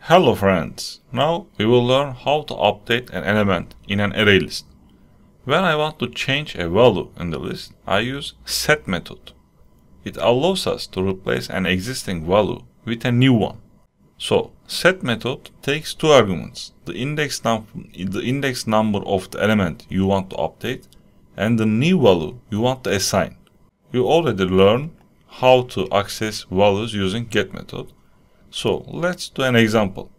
Hello friends, now we will learn how to update an element in an array list. When I want to change a value in the list, I use set method. It allows us to replace an existing value with a new one. So set method takes two arguments, the index number of the element you want to update and the new value you want to assign. You already learned how to access values using get method. So let's do an example.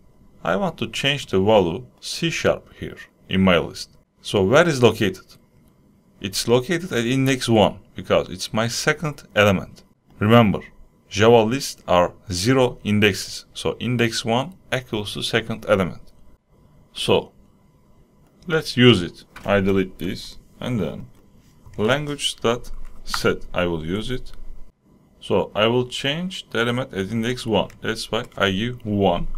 I want to change the value C# here in my list. So where is located? It's located at index 1 because it's my second element. Remember, Java lists are 0 indexes. So index 1 equals to second element. So let's use it. I delete this and then language.set. I will use it. So I will change the element at index 1. That's why I give 1.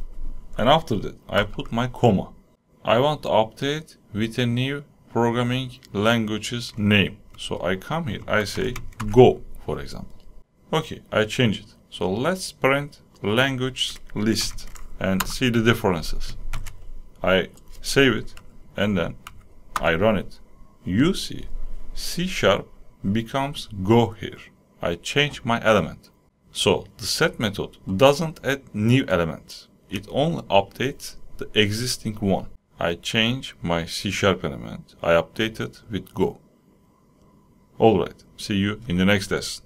And after that, I put my comma. I want to update with a new programming language's name. So I come here, I say Go, for example. Okay, I change it. So let's print language list and see the differences. I save it and then I run it. You see C# becomes Go here. I change my element. So the set method doesn't add new elements. It only updates the existing one. I change my C# element. I update it with Go. Alright, see you in the next lesson.